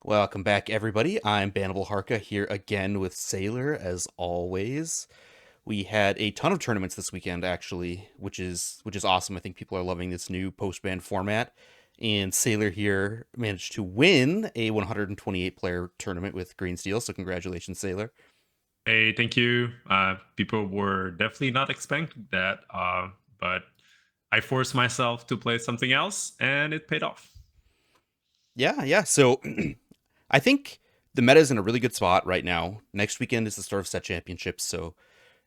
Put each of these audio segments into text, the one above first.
Welcome back, everybody. I'm Bannibal Harca here again with S4iler, as always. We had a ton of tournaments this weekend, actually, which is awesome. I think people are loving this new post-ban format. And S4iler here managed to win a 128-player tournament with Green Steel, so congratulations, S4iler. Hey, thank you. People were definitely not expecting that, but I forced myself to play something else, and it paid off. Yeah. So I think the meta is in a really good spot right now. Next weekend is the start of set championships, so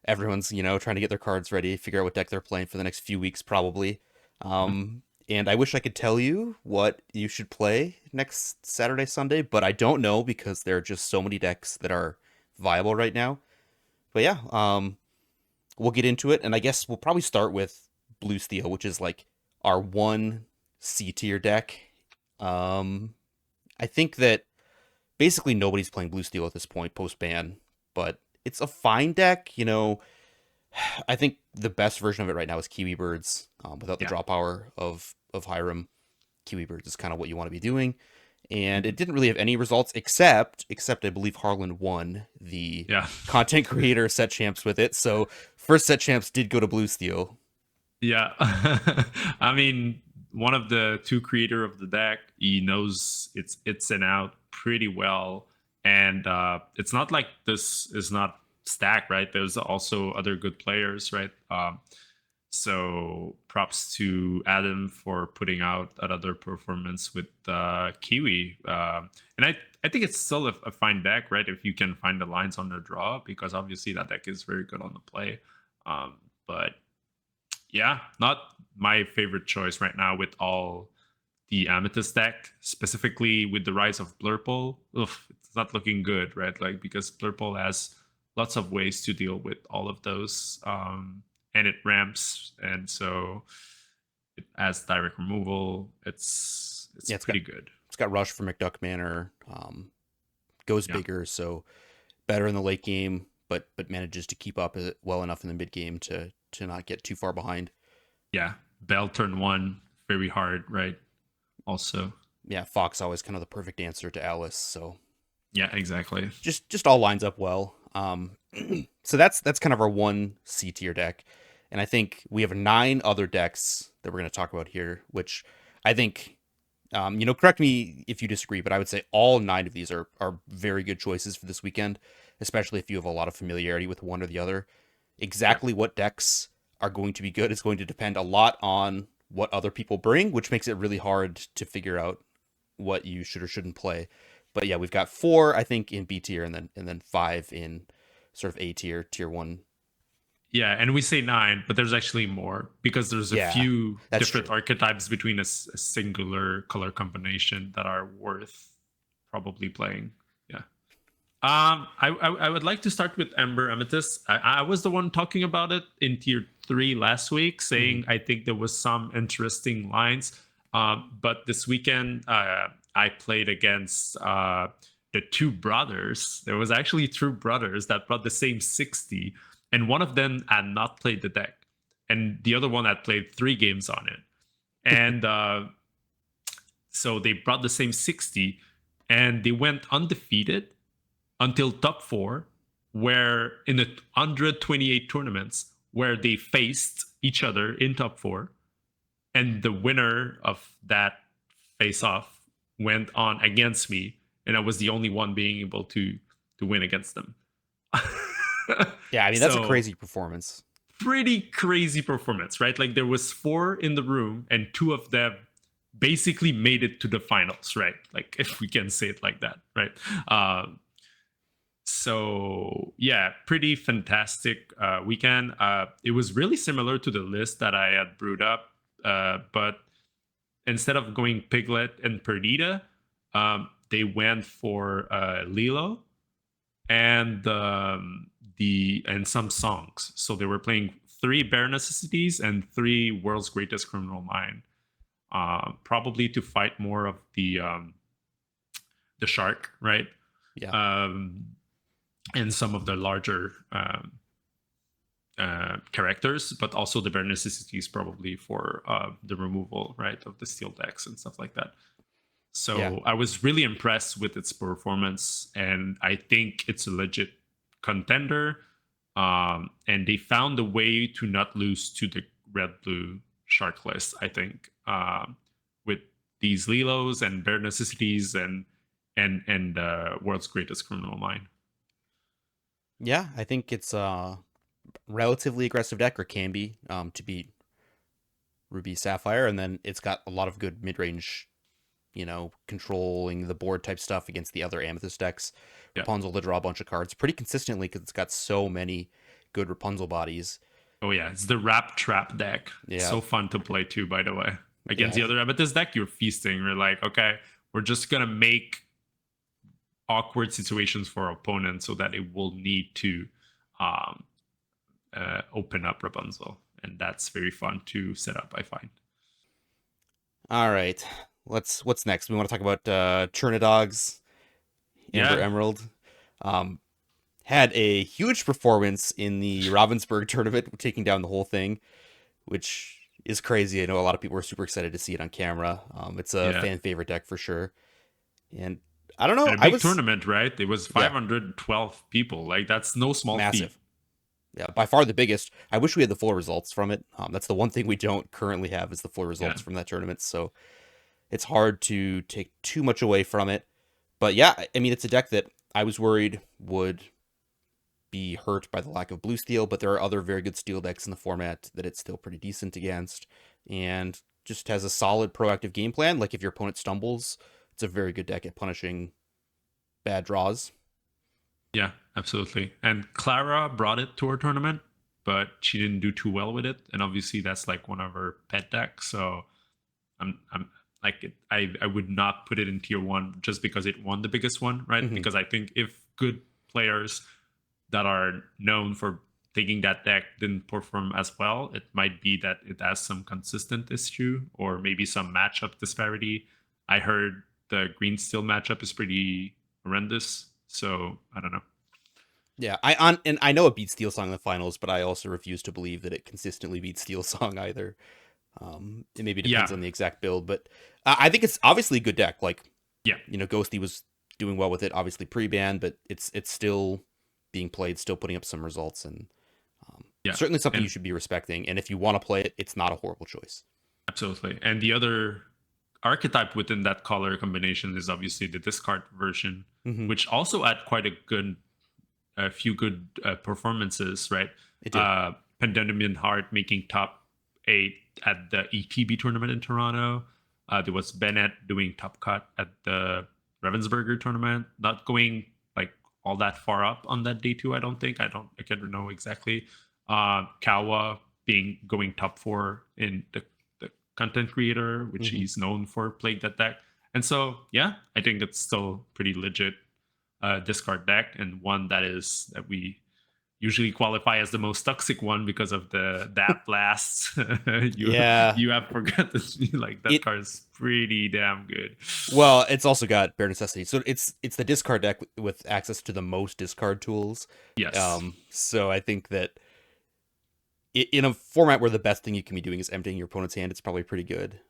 everyone's trying to get their cards ready, figure out what deck they're playing for the next few weeks probably. And I wish I could tell you what you should play next Saturday, Sunday, but I don't know because there are just so many decks that are viable right now. But yeah, we'll get into it, and I guess we'll probably start with Blue Steel, which is like our one C tier deck. um I think that basically nobody's playing Blue Steel at this point post ban, but it's a fine deck. I think the best version of it right now is Kiwi Birds, without the Yeah, draw power of Hiram. Kiwi Birds is kind of what you want to be doing, and it didn't really have any results except I believe Harlan won the yeah, content creator set champs with it. So first set champs did go to Blue Steel. yeah. I mean, one of the two creator of the deck, he knows it's and out pretty well, and it's not like this is not stacked, right? There's also other good players, right? So props to Adam for putting out another performance with Kiwi. And I think it's still a fine deck, right? If you can find the lines on the draw, because obviously that deck is very good on the play. But yeah, not my favorite choice right now with all the Amethyst deck, specifically with the rise of Blurple. Oof, it's not looking good, right? Like, because Blurple has lots of ways to deal with all of those, and it ramps, and so it has direct removal. It's Yeah, pretty good. it's got Rush for McDuck Manor, goes Yeah, bigger, so better in the late game, but manages to keep up well enough in the mid game to not get too far behind. yeah. Bell turn one, very hard, right? Also, Yeah, Fox always kind of the perfect answer to Alice, so yeah, exactly. just all lines up well. So that's kind of our one C tier deck, and I think we have 9 other decks that we're going to talk about here, which I think. Correct me if you disagree, but I would say all 9 of these are very good choices for this weekend, especially if you have a lot of familiarity with one or the other. Yeah. Exactly what decks are going to be good is going to depend a lot on what other people bring, which makes it really hard to figure out what you should or shouldn't play. But yeah, we've got 4, I think, in B tier, and then 5 in sort of A tier, tier one. Yeah, and we say nine, but there's actually more because there's a Yeah, few that's different true. archetypes between a singular color combination that are worth probably playing. Yeah. I would like to start with Ember Amethyst. I was the one talking about it in tier three last week, Hmm. saying I think there was some interesting lines. But this weekend, I played against the two brothers. There was actually two brothers that brought the same 60, and one of them had not played the deck, and the other one had played 3 games on it. And so they brought the same 60, and they went undefeated until top four, where in the 128 tournaments where they faced each other in top four, and the winner of that face off went on against me, and I was the only one being able to win against them. Yeah, I mean that's a So crazy performance. pretty crazy performance, right? Like there was 4 in the room, and 2 of them basically made it to the finals, right? Like if we can say it like that, right? So yeah, pretty fantastic weekend. It was really similar to the list that I had brewed up, but instead of going Piglet and Perdita, they went for Lilo and some songs. So they were playing 3 Bare Necessities and 3 World's Greatest Criminal Mind, probably to fight more of the shark, right? Yeah. Um, and some of the larger characters, but also the bare necessities probably for the removal, right, of the steel decks and stuff like that. Yeah. So I was really impressed with its performance, and I think it's a legit contender. And they found a way to not lose to the red blue shark list, I think, with these Lilos and bare necessities and world's greatest criminal mind. Yeah, I think it's a relatively aggressive deck, or can be, to beat Ruby Sapphire, and then it's got a lot of good mid range, controlling the board type stuff against the other Amethyst decks. Yeah. Rapunzel to draw a bunch of cards pretty consistently because it's got so many good Rapunzel bodies. Oh yeah, it's the Rap Trap deck. Yeah, So fun to play too, by the way. Against the yeah, other Amethyst deck, you're feasting. We're like, okay, we're just gonna make awkward situations for opponents so that it will need to um, open up Rapunzel, and that's very fun to set up, I find. All right, what's next? We want to talk about Chernadogs, Amber Yeah, Emerald. Um, had a huge performance in the Ravensburger tournament, taking down the whole thing, which is crazy. I know a lot of people were super excited to see it on camera. It's a yeah. fan favorite deck for sure. And I don't know, And a I big was tournament, right? It was yeah, 512 people. Like that's no small feat. massive. Yeah, by far the biggest. I wish we had the full results from it. That's the one thing we don't currently have is the full Yeah, results from that tournament. So it's hard to take too much away from it. But yeah, I mean, it's a deck that I was worried would be hurt by the lack of blue steel, but there are other very good steel decks in the format that it's still pretty decent against, and just has a solid proactive game plan. Like if your opponent stumbles, it's a very good deck at punishing bad draws. yeah, absolutely. And Clara brought it to our tournament, but she didn't do too well with it. And obviously, that's like one of her pet decks. So I'm like I would not put it in tier one just because it won the biggest one, right? Mm-hmm. Because I think if good players that are known for taking that deck didn't perform as well, it might be that it has some consistent issue or maybe some matchup disparity. I heard the green steel matchup is pretty horrendous, so I don't know. Yeah, I know it beats Steelsong in the finals, but I also refuse to believe that it consistently beats Steelsong either. It maybe depends Yeah, on the exact build, but I think it's obviously a good deck. Like, yeah, Ghosty was doing well with it, obviously pre-ban, but it's still being played, still putting up some results, and yeah, certainly something you and should be respecting. And if you want to play it, it's not a horrible choice. absolutely. And the other archetype within that color combination is obviously the discard version, Mm-hmm. which also had quite a few good performances, right? It did. Pandemonium Heart making top 8 at the ETB tournament in Toronto. There was Bennett doing top cut at the Ravensburger tournament, not going like all that far up on that day too. I don't think. I can't know exactly. Kawa going top 4 in the content creator, which Mm-hmm. he's known for playing that deck. And so yeah, I think it's still pretty legit discard deck, and one that we usually qualify as the most toxic one because of the that blasts. you Yeah. you have forgotten like that It card is pretty damn good. Well, it's also got bare necessity, so it's the discard deck with access to the most discard tools. Yes, So I think that in a format where the best thing you can be doing is emptying your opponent's hand, it's probably pretty good.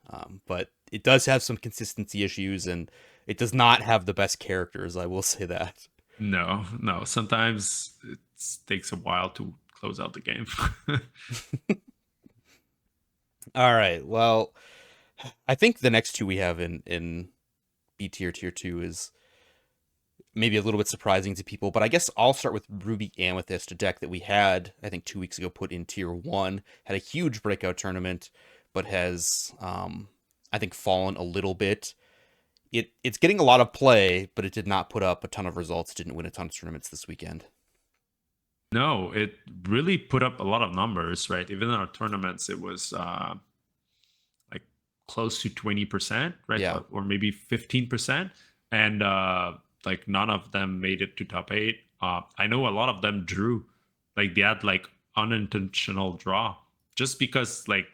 But it does have some consistency issues, and it does not have the best characters. I will say that. no. Sometimes it takes a while to close out the game. All right. Well, I think the next two we have in B tier 2 is maybe a little bit surprising to people, but I guess I'll start with Ruby Amethyst, a deck that we had, I think 2 weeks ago, put in tier 1, had a huge breakout tournament, but has, I think, fallen a little bit. It's getting a lot of play, but it did not put up a ton of results, didn't win a ton of tournaments this weekend. No, it really put up a lot of numbers, right? Even in our tournaments, it was like close to 20%, right? Yeah. Or maybe 15%. And like none of them made it to top 8. I know a lot of them drew. Like they had like unintentional draw. Just because like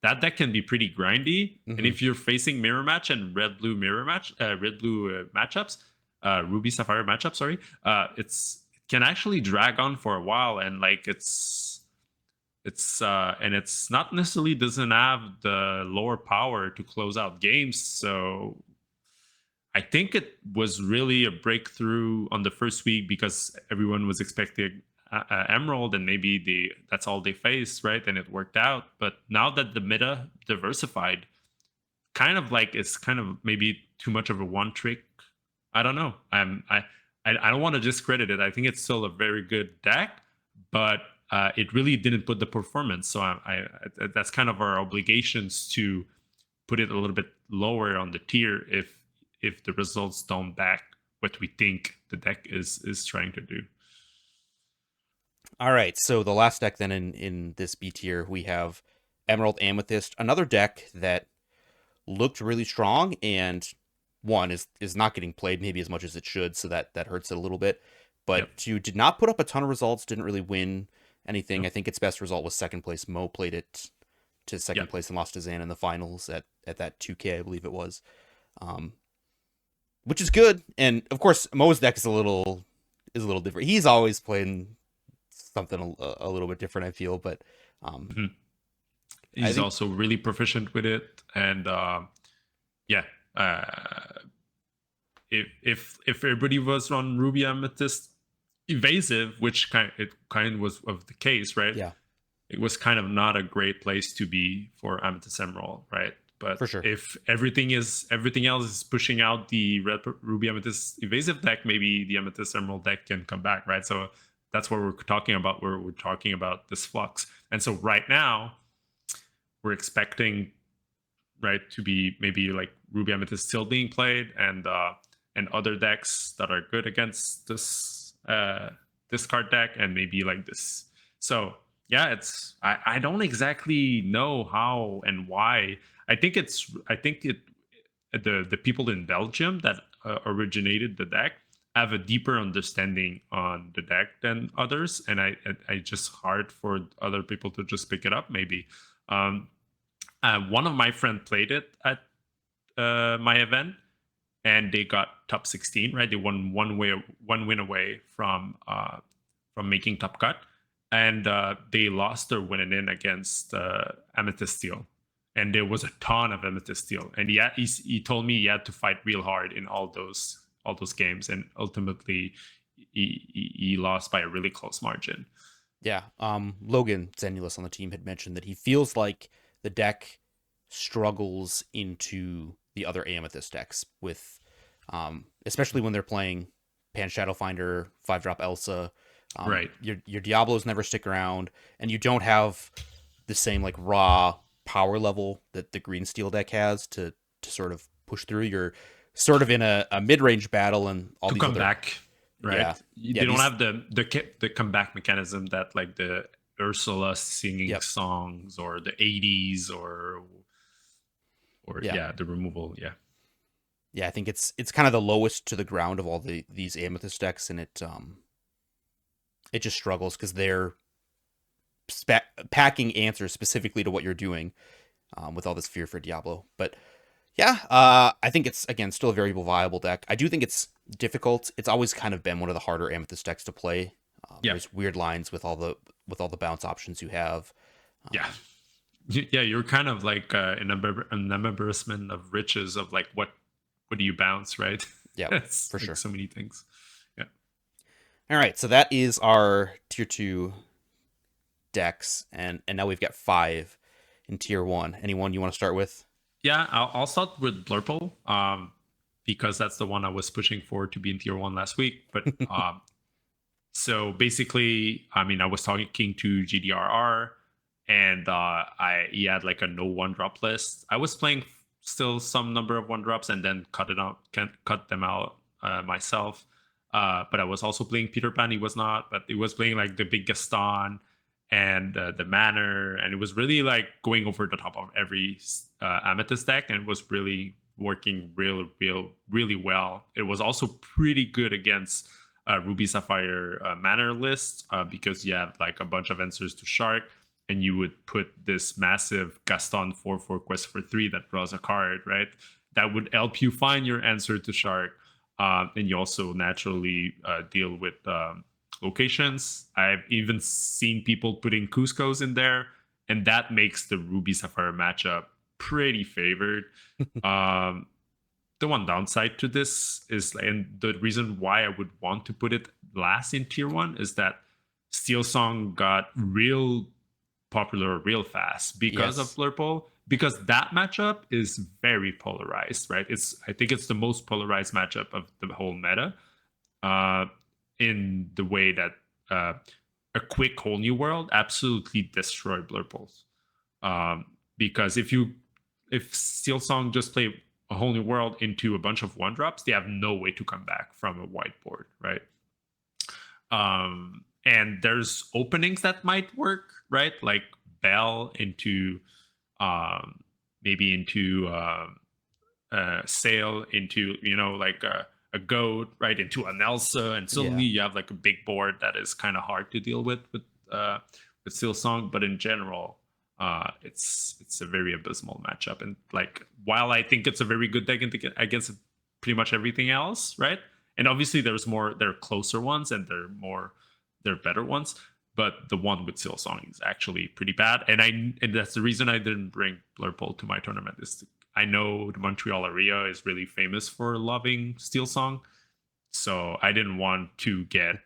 that deck can be pretty grindy. And Mm-hmm. if you're facing mirror match and red blue matchups, Ruby Sapphire matchup, sorry, it can actually drag on for a while, and like it's not necessarily doesn't have the lower power to close out games. So I think it was really a breakthrough on the first week because everyone was expecting Emerald, and maybe that's all they faced, right? And it worked out. But now that the meta diversified, kind of like it's kind of maybe too much of a one trick. I don't know. I don't want to discredit it. I think it's still a very good deck, but it really didn't put the performance. So that's kind of our obligations to put it a little bit lower on the tier if the results don't back what we think the deck is trying to do. All right, so the last deck then in this B tier, we have Emerald Amethyst, another deck that looked really strong and one is not getting played maybe as much as it should, so that hurts it a little bit. But Yep. two did not put up a ton of results, didn't really win anything. Yep. I think its best result was second place. Mo played it to second Yep. place and lost to Zan in the finals at that 2K, I believe it was. Which is good. And of course, Mo's deck is a little different. He's always playing something a little bit different, I feel, but Mm-hmm. He's also really proficient with it, and yeah. If everybody was on Ruby Amethyst Evasive, which kind of was of the case, right? Yeah, it was kind of not a great place to be for Amethyst Emerald, right? But for sure. if everything else is pushing out the Ruby Amethyst Evasive deck, maybe the Amethyst Emerald deck can come back, right? So that's what we're talking about. Where we're talking about this flux, and so right now we're expecting, right, to be maybe like Ruby Amethyst still being played, and other decks that are good against this this card deck, and maybe like this. So yeah, it's I don't exactly know how and why. I think it the people in Belgium that originated the deck have a deeper understanding on the deck than others, and I just hard for other people to just pick it up maybe. One of my friends played it at my event, and they got top 16. Right, they won one win away from making top cut, and they lost their win in against Amethyst Steel, and there was a ton of Amethyst Steel, and he told me he had to fight real hard in all those games, and ultimately he lost by a really close margin. Yeah. Logan Zenulus on the team had mentioned that he feels like the deck struggles into the other Amethyst decks with, especially when they're playing Pan Shadowfinder, 5-drop Elsa. Right. Your Diablos never stick around, and you don't have the same like raw power level that the green steel deck has to sort of push through. You're sort of in a mid-range battle, and all to these come other back, right? Yeah, They don't have the comeback mechanism that like the Ursula singing Yep. songs or the 80s or the removal. Yeah, I think it's kind of the lowest to the ground of all these Amethyst decks, and it just struggles because they're packing answers specifically to what you're doing, with all this fear for Diablo. But yeah, I think it's, again, still a very viable deck. I do think it's difficult. It's always kind of been one of the harder Amethyst decks to play. There's weird lines with all the bounce options you have. You're kind of like an embarrassment of riches of like what do you bounce, right? Yeah, It's for like sure. so many things. Yeah. All right, so that is our tier 2 decks, and now we've got 5 in tier 1. Anyone you want to start with? Yeah, I'll start with Blurple, because that's the one I was pushing for to be in tier 1 last week. But so basically, I mean, I was talking to GDRR, and he had like a no 1-drop list. I was playing still some number of 1-drops, and then cut them out myself. But I was also playing Peter Pan. He was not, but he was playing like the Big Gaston and the Manor, and it was really like going over the top of every Amethyst deck, and it was really working really well. It was also pretty good against Ruby Sapphire Manor list, because you have like a bunch of answers to Shark, and you would put this massive Gaston 4/4 quest for 3 that draws a card, right? That would help you find your answer to Shark, and you also naturally deal with locations. I've even seen people putting Cusco's in there, and that makes the Ruby Sapphire matchup pretty favored. the one downside to this is, and the reason why I would want to put it last in tier 1 is that Steelsong got real popular real fast because of Yes. Blurple, because that matchup is very polarized, right? I think it's the most polarized matchup of the whole meta, in the way that a quick whole new world absolutely destroyed Blurples. Because if Steelsong just play a whole new world into a bunch of 1-drops, they have no way to come back from a whiteboard, right? And there's openings that might work, right? Like Bell into maybe into Sail, into like a goat, right, into an Elsa, and suddenly you have like a big board that is kind of hard to deal with Steelsong. But in general, it's a very abysmal matchup. And like, while I think it's a very good deck against pretty much everything else, right? And obviously there are closer ones and they're better ones, but the one with Steelsong is actually pretty bad. And that's the reason I didn't bring Blurple to my tournament. I know the Montreal area is really famous for loving Steelsong, so I didn't want to get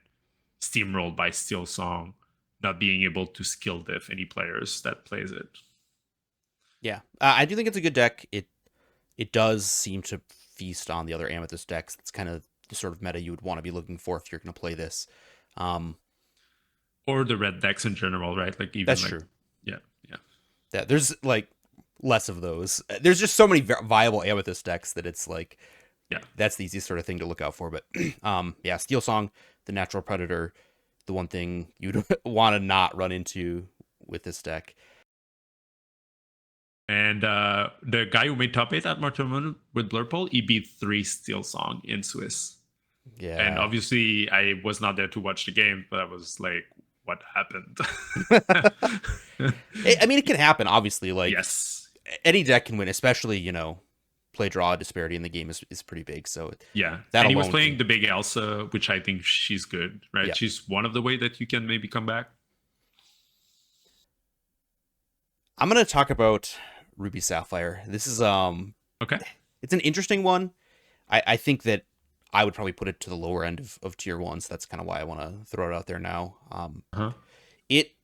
steamrolled by Steelsong not being able to skill diff any players that plays it. Yeah, I do think it's a good deck. It does seem to feast on the other Amethyst decks. It's kind of the sort of meta you would want to be looking for if you're going to play this. Or the red decks in general, right? Like, even That's like, true. Yeah. Yeah, there's like less of those. There's just so many viable Amethyst decks that it's like, yeah, that's the easiest sort of thing to look out for. But yeah, Steelsong, the natural predator, the one thing you'd want to not run into with this deck. And the guy who made top 8 at Martin with Blurple, he beat 3 Steelsong in Swiss. Yeah. And obviously I was not there to watch the game, but I was like, what happened? I mean, it can happen, obviously. Like, yes, any deck can win, especially, play draw disparity in the game is pretty big. So yeah. that And he was alone playing the big Elsa, which I think she's good, right? Yeah. She's one of the way that you can maybe come back. I'm gonna talk about Ruby Sapphire. This is Okay. it's an interesting one. I think that I would probably put it to the lower end of tier 1, so that's kind of why I want to throw it out there now. It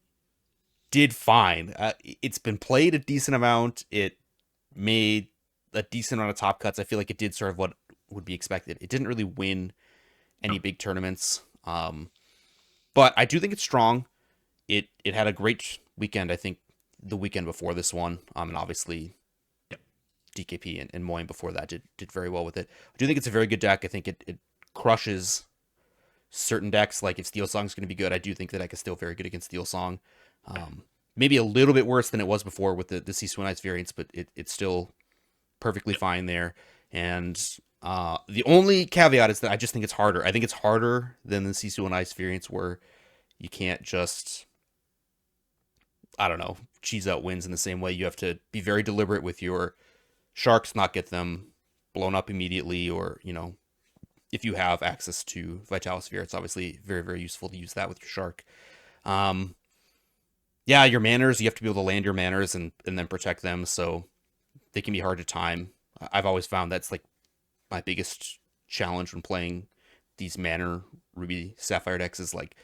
did fine. It's been played a decent amount. It made a decent amount of top cuts. I feel like it did sort of what would be expected. It didn't really win any big tournaments, but I do think it's strong. It had a great weekend. I think the weekend before this one, and obviously DKP and Moyne before that did very well with it. I do think it's a very good deck. I think it crushes certain decks. Like, if Steelsong's going to be good, I do think the deck is still very good against Steelsong. Maybe a little bit worse than it was before with the C2 variants, but it's still perfectly fine there. And the only caveat is that I just think it's harder. I think it's harder than the C2 variants, where you can't just, I don't know, cheese out wins in the same way. You have to be very deliberate with your sharks, not get them blown up immediately, or, if you have access to Vitalosphere, it's obviously very, very useful to use that with your shark. Yeah, your manors, you have to be able to land your manors and then protect them, so they can be hard to time. I've always found that's like my biggest challenge when playing these Manor Ruby Sapphire decks, is like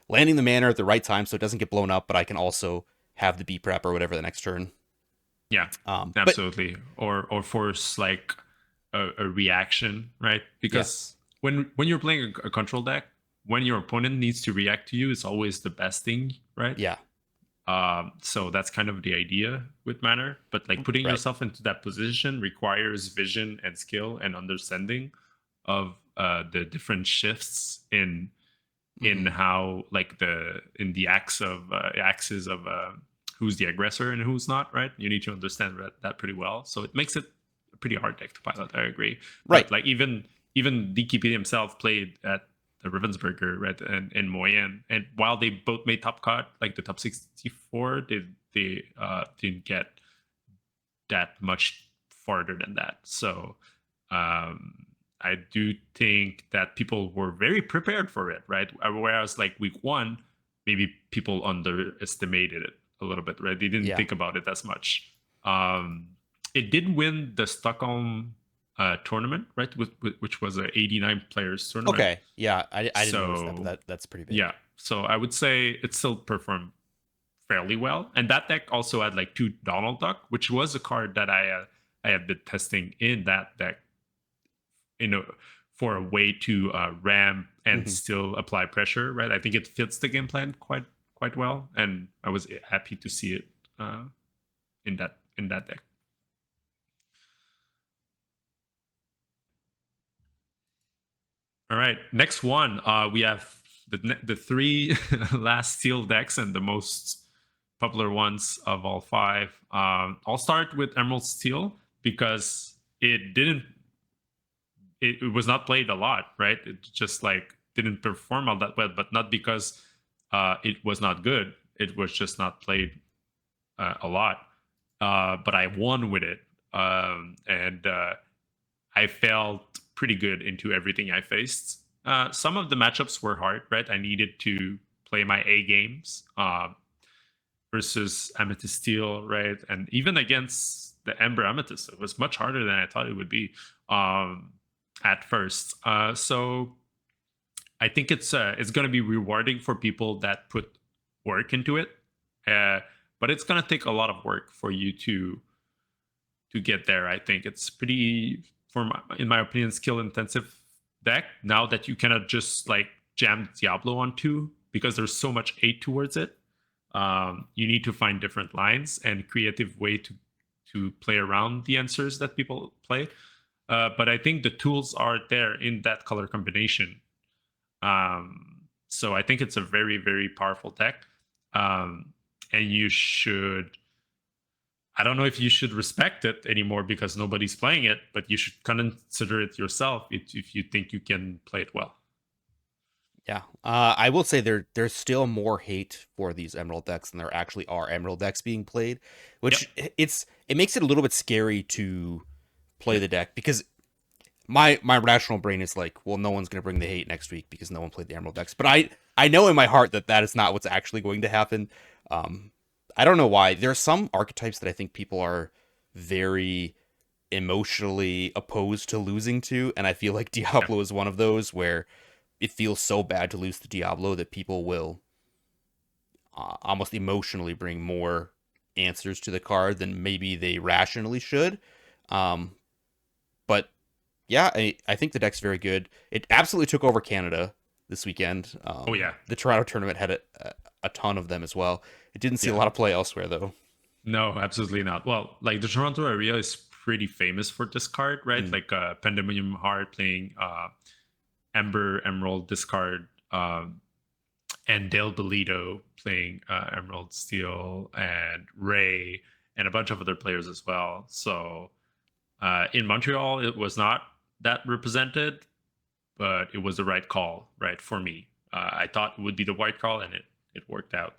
landing the Manor at the right time so it doesn't get blown up, but I can also have the B prep or whatever the next turn. Yeah, absolutely. Or force like a reaction, right? Because when you're playing a control deck, when your opponent needs to react to you, it's always the best thing, right? Yeah. So that's kind of the idea with Manor. But like, putting yourself into that position requires vision and skill and understanding of the different shifts in how, like, in the axis of who's the aggressor and who's not, right? You need to understand that pretty well. So it makes it a pretty hard deck to pilot. I agree. Right. But like, even DKP himself played at the Ravensburger, right, and Moyen, and while they both made top cut, like the top 64, they didn't get that much farther than that. So I do think that people were very prepared for it, right? Whereas like week 1, maybe people underestimated it a little bit, right? They didn't think about it as much. It did win the Stockholm tournament, right? Which was a 89 players tournament. Okay, yeah, I didn't notice that, but So that's pretty big. yeah, so I would say it still performed fairly well. And that deck also had like 2 Donald Duck, which was a card that I had been testing in that deck, you know, for a way to ram and Hmm. still apply pressure, right? I think it fits the game plan quite well, and I was happy to see it in that deck. All right, next one. We have the 3 last steel decks and the most popular ones of all 5. I'll start with Emerald Steel because it was not played a lot, right? It just like didn't perform all that well, but not because it was not good. It was just not played a lot. But I won with it, and I felt pretty good into everything I faced. Some of the matchups were hard, right? I needed to play my A games versus Amethyst Steel, right? And even against the Ember Amethyst, it was much harder than I thought it would be at first. So I think it's going to be rewarding for people that put work into it, but it's going to take a lot of work for you to get there. I think it's pretty, in my opinion, skill intensive deck. Now that you cannot just like jam Diablo onto because there's so much hate towards it. You need to find different lines and creative way to play around the answers that people play. But I think the tools are there in that color combination. So I think it's a very, very powerful deck. And you should, I don't know if you should respect it anymore because nobody's playing it, but you should consider it yourself if you think you can play it well. Yeah, I will say there's still more hate for these Emerald decks than there actually are Emerald decks being played, Yep. which it makes it a little bit scary to play Yep. the deck because my rational brain is like, well, no one's going to bring the hate next week because no one played the Emerald decks. But I know in my heart that that is not what's actually going to happen. Um, I don't know why. There are some archetypes that I think people are very emotionally opposed to losing to, and I feel like Yep. Diablo is one of those where it feels so bad to lose to Diablo that people will almost emotionally bring more answers to the card than maybe they rationally should. Um, but yeah, I think the deck's very good. It absolutely took over Canada this weekend. Oh yeah. The Toronto tournament had a ton of them as well. It didn't see a Yeah. lot of play elsewhere though. No, absolutely not. Well, like the Toronto area is pretty famous for this card, right? Mm. Like Pandemonium Heart playing Ember Emerald discard, and Dale Belito playing Emerald Steel, and Ray and a bunch of other players as well. So in Montreal, it was not that represented, but it was the right call, right, for me. I thought it would be the right call, and it worked out.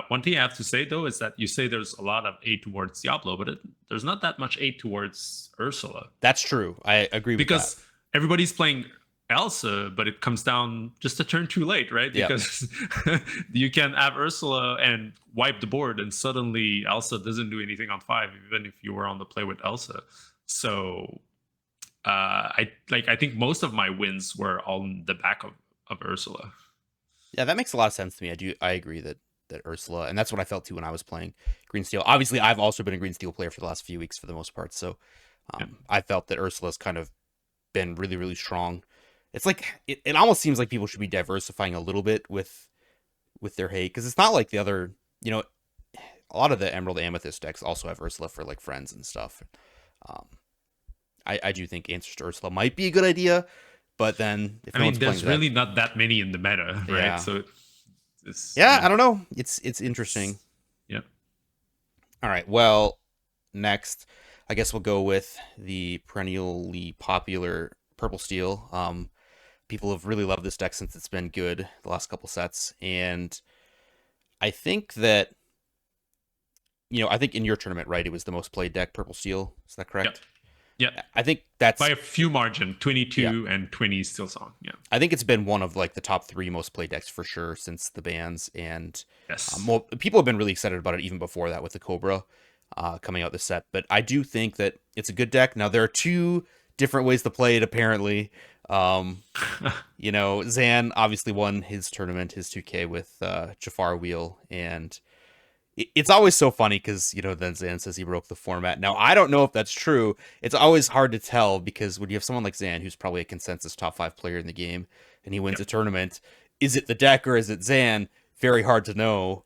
One thing I have to say though is that you say there's a lot of aid towards Diablo, but there's not that much aid towards Ursula That's true. I agree with that. because everybody's playing Elsa, but it comes down just a turn too late, right? Yeah. Because you can have Ursula and wipe the board, and suddenly Elsa doesn't do anything on 5, even if you were on the play with Elsa. So I think most of my wins were on the back of Ursula. Yeah, that makes a lot of sense to me. I agree that Ursula, and that's what I felt too when I was playing Green Steel. Obviously, I've also been a Green Steel player for the last few weeks for the most part, so Yeah. I felt that Ursula's kind of been really, really strong. It's like it almost seems like people should be diversifying a little bit with their hate because it's not like the other, a lot of the Emerald Amethyst decks also have Ursula for like friends and stuff. Um, I do think Answers to Ursula might be a good idea, but then if I no mean, one's playing there's that, really not that many in the meta, right? yeah, So it's yeah, yeah. I don't know. It's interesting. Yeah. All right, well, next, I guess we'll go with the perennially popular Purple Steel. People have really loved this deck since it's been good the last couple sets, and I think that I think in your tournament, right, it was the most played deck, Purple Steel. Is that Yep. correct? Yep. I think that's By a few margin, yeah. 22 and 20 Steelsong. Yeah. I think it's been one of like the top 3 most played decks for sure since the bans, and Yes. well, people have been really excited about it even before that with the Cobra coming out this set. But I do think that it's a good deck. Now there are two different ways to play it apparently. Um, Zan obviously won his tournament, his 2K with Jafar Wheel, and it's always so funny because then Zan says he broke the format. Now I don't know if that's true. It's always hard to tell because when you have someone like Zan, who's probably a consensus top 5 player in the game, and he wins Yep. a tournament, is it the deck or is it Zan? Very hard to know.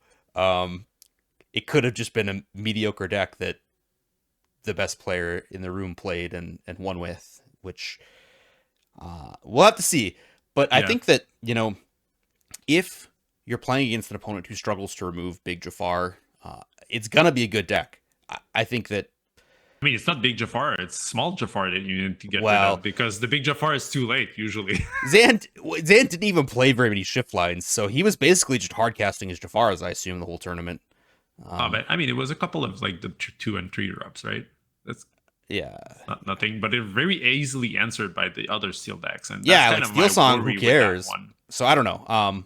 It could have just been a mediocre deck that the best player in the room played and won with, which we'll have to see. But I Yeah. think that, if you're playing against an opponent who struggles to remove Big Jafar, it's going to be a good deck. I think that, I mean, it's not big Jafar; it's small Jafar that you need to get rid well, of because the big Jafar is too late usually. Zan didn't even play very many shift lines, so he was basically just hard casting his Jafars, I assume, the whole tournament. But I mean, it was a couple of like the 2 and 3 drops, right? That's Yeah. not nothing, but they're very easily answered by the other steel decks, and that's Yeah, kind like of my Steelsong, worry who with that cares? one. So I don't know.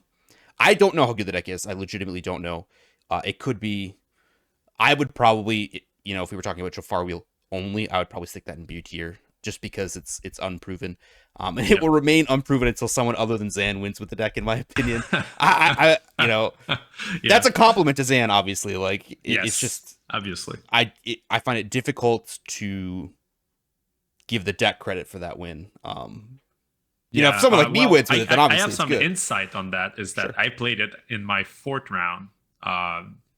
I don't know how good the deck is. I legitimately don't know. It could be. I would probably, if we were talking about Jafar Wheel only, I would probably stick that in B tier just because it's unproven, and it Yep. will remain unproven until someone other than Zan wins with the deck. In my opinion, I Yeah. that's a compliment to Zan. Obviously, like Yes, it's just obviously. I find it difficult to give the deck credit for that win. Yeah. If someone like me wins with it, then I obviously have it's some good. insight on that. Is that Sure. I played it in my 4th round.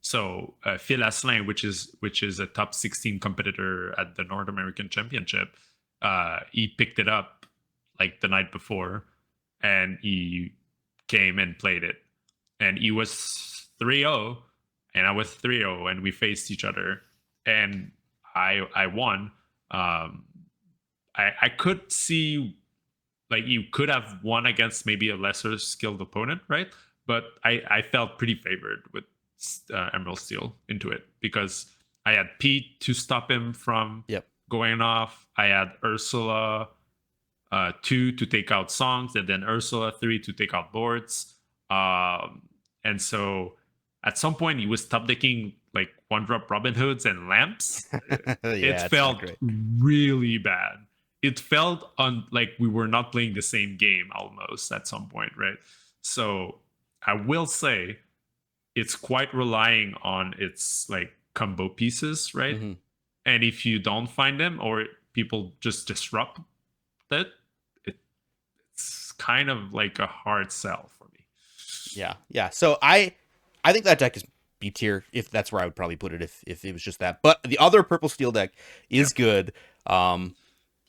So Phil Asselin, which is a top 16 competitor at the North American Championship, he picked it up like the night before, and he came and played it, and he was 3-0, and I was 3-0, and we faced each other, and I won. I could see like you could have won against maybe a lesser skilled opponent, right? But I felt pretty favored with Emerald Steel into it because I had Pete to stop him from Yep. going off. I had Ursula 2 to take out songs, and then Ursula 3 to take out boards. And so at some point he was top decking like 1-drop Robin Hoods and lamps. It Yeah, it's not felt great. really bad. It felt like we were not playing the same game almost at some point, right? So I will say it's quite relying on its like combo pieces, right? Mm-hmm. And if you don't find them or people just disrupt it, it's kind of like a hard sell for me. Yeah. So I think that deck is B tier if that's where I would probably put it if it was just that. But the other purple steel deck is good.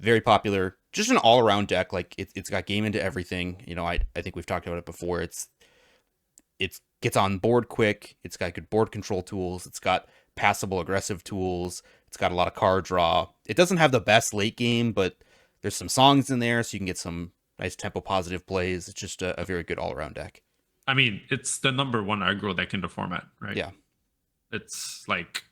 Very popular. Just an all around deck. Like it's got game into everything. I think we've talked about it before. It gets on board quick. It's got good board control tools. It's got passable aggressive tools. It's got a lot of card draw. It doesn't have the best late game, but there's some songs in there, so you can get some nice tempo positive plays. It's just a very good all around deck. I mean, it's the number 1 aggro deck in the format, right? Yeah. It's like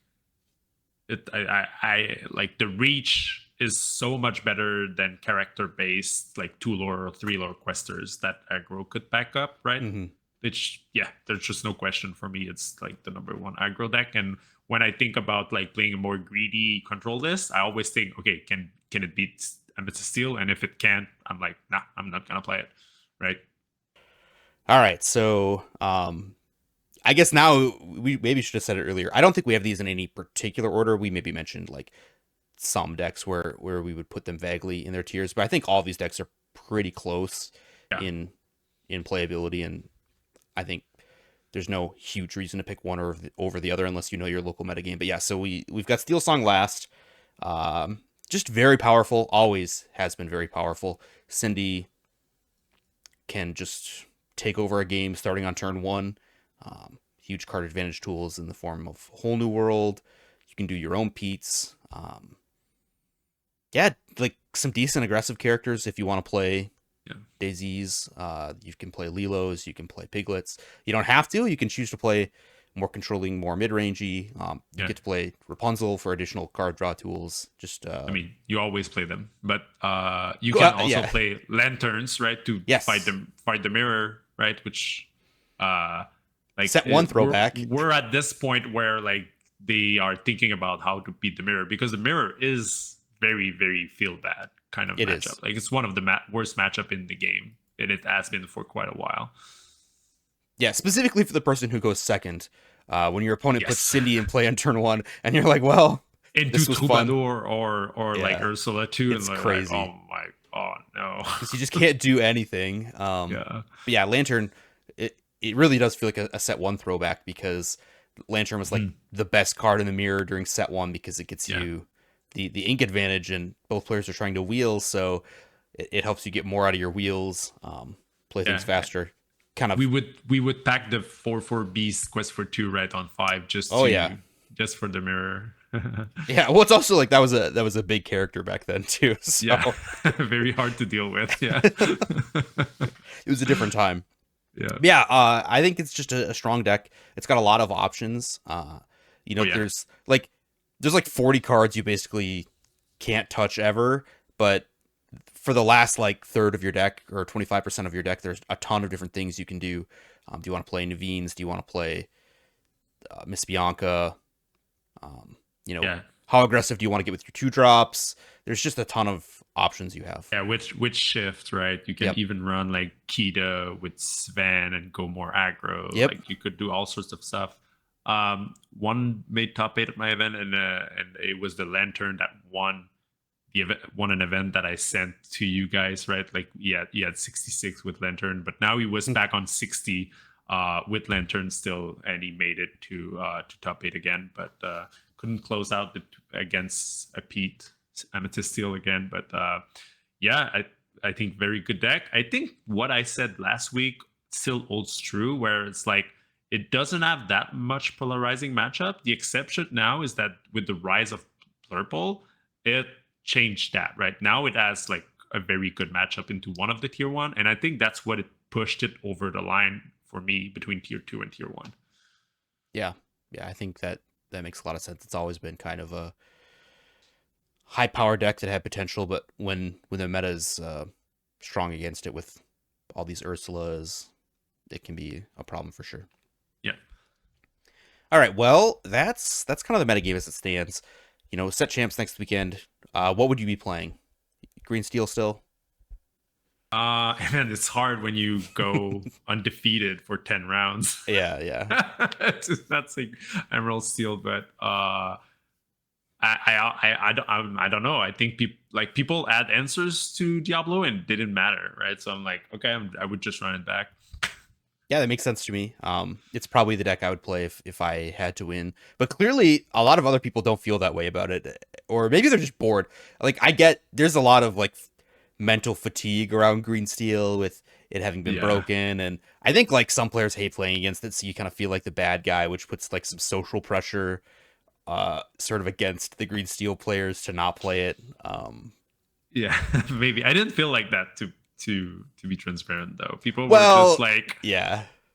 I like the reach is so much better than character based like 2 lore or 3 lore questers that aggro could back up, right? Mm-hmm. Which there's just no question for me. It's like the number 1 aggro deck. And when I think about like playing a more greedy control list, I always think, okay, can it beat Amethyst Steel? And if it can't, I'm like, nah, I'm not gonna play it, right? All right, so I guess now we maybe should have said it earlier. I don't think we have these in any particular order. We maybe mentioned like some decks where we would put them vaguely in their tiers, but I think all of these decks are pretty close Yeah. in playability, and I think there's no huge reason to pick one over the other unless you know your local metagame. But yeah, so we've got Steelsong last. Just very powerful, always has been very powerful. Cindy can just take over a game starting on turn 1. Huge card advantage tools in the form of Whole New World. You can do your own Pete's. Yeah, like some decent aggressive characters if you want to play Daisies. You can play Lilos. You can play Piglets. You don't have to. You can choose to play more controlling, more mid-rangey. You get to play Rapunzel for additional card draw tools. Just I mean, you always play them, but you can also play lanterns, right? To fight the mirror, right? Which like set 1 throwback. We're at this point where like they are thinking about how to beat the mirror because the mirror is very, very feel bad kind of It matchup. is. Like it's one of the worst matchup in the game, and it has been for quite a while. Yeah, specifically for the person who goes second. When your opponent puts Yes. Cindy in play on turn 1, and you're like, well, Into this was fun. Troubadour or like Yeah, Ursula too, and it's they're like, crazy. oh no. Because you just can't do anything. Yeah. But yeah, Lantern, it really does feel like a set 1 throwback, because Lantern was like the best card in the mirror during set 1, because it gets you the ink advantage, and both players are trying to wheel, so it helps you get more out of your wheels, play things faster. Kind of. We would pack the 4/4 Beast Quest for 2 right on 5 just Oh yeah. just for the mirror. Yeah, well, it's also like that was a big character back then too. So. Yeah, very hard to deal with. Yeah, it was a different time. Yeah, yeah. I think it's just a strong deck. It's got a lot of options. There's like 40 cards you basically can't touch ever, but for the last like third of your deck, or 25% of your deck, there's a ton of different things you can do. Do you want to play Naveen's? Do you want to play Miss Bianca? How aggressive do you want to get with your 2-drops? There's just a ton of options you have. Yeah, which shift, right? You can even run like Kita with Sven and go more aggro. Yep. Like you could do all sorts of stuff. One made top 8 at my event, and it was the Lantern that won an event that I sent to you guys, right? Like he had 66 with Lantern, but now he was back on 60 with Lantern still, and he made it to top 8 again, but couldn't close out against a Pete Amethyst Steel again. But I think very good deck. I think what I said last week still holds true, where it's like it doesn't have that much polarizing matchup. The exception now is that with the rise of Blurple, it changed that. Right now it has like a very good matchup into one of the tier 1, and I think that's what it pushed it over the line for me between tier 2 and tier 1. Yeah, I think that makes a lot of sense. It's always been kind of a high power deck that had potential, but when the meta is strong against it with all these Ursulas, it can be a problem for sure. Yeah. All right, well, that's kind of the metagame as it stands. Set champs next weekend. What would you be playing? Green Steel still? And it's hard when you go undefeated for 10 rounds. Yeah. That's like Emerald Steel, but I don't know. I think people add answers to Diablo and it didn't matter, right? So I'm like, okay, I would just run it back. Yeah, that makes sense to me. It's probably the deck I would play if I had to win. But clearly, a lot of other people don't feel that way about it, or maybe they're just bored. Like I get, there's a lot of like mental fatigue around Green Steel with it having been broken, and I think like some players hate playing against it, so you kind of feel like the bad guy, which puts like some social pressure sort of against the Green Steel players to not play it. Yeah, maybe I didn't feel like that to be transparent though. People were just like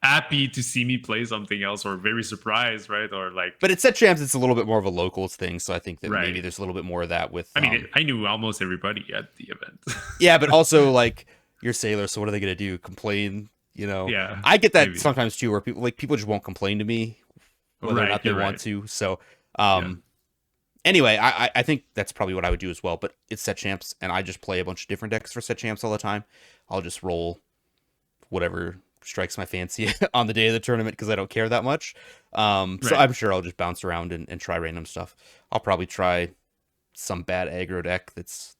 happy to see me play something else, or very surprised, right? Or like, but at set champs, it's a little bit more of a locals thing, so I think that maybe there's a little bit more of that with. I mean, I knew almost everybody at the event. Yeah, but also like you're Sailor, so what are they gonna do? Complain? Yeah, I get that sometimes too, where people just won't complain to me whether or not they want to. So, anyway, I think that's probably what I would do as well. But it's set champs, and I just play a bunch of different decks for set champs all the time. I'll just roll whatever strikes my fancy on the day of the tournament because I don't care that much. So I'm sure I'll just bounce around and try random stuff. I'll probably try some bad aggro deck that's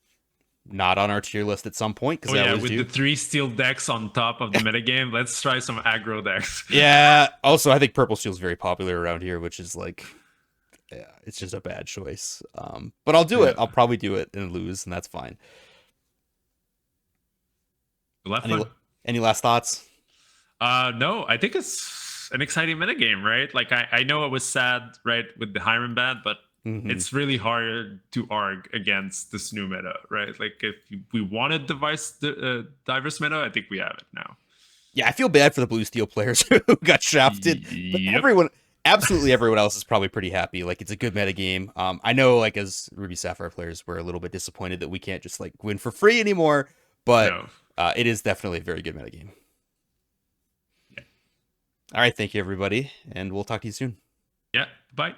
not on our tier list at some point. With the 3 steel decks on top of the metagame, let's try some aggro decks. Yeah. Also, I think purple steel is very popular around here, which is like, it's just a bad choice. But I'll do it. I'll probably do it and lose, and that's fine. Any last thoughts? No, I think it's an exciting metagame, right? Like I know I was sad, right, with the Hiram ban, but it's really hard to argue against this new meta, right? Like if we wanted diverse meta, I think we have it now. Yeah, I feel bad for the blue steel players who got shafted. But absolutely everyone else is probably pretty happy. Like it's a good metagame. I know like as Ruby Sapphire players, we're a little bit disappointed that we can't just like win for free anymore, but it is definitely a very good metagame. All right, thank you, everybody, and we'll talk to you soon. Yeah, bye.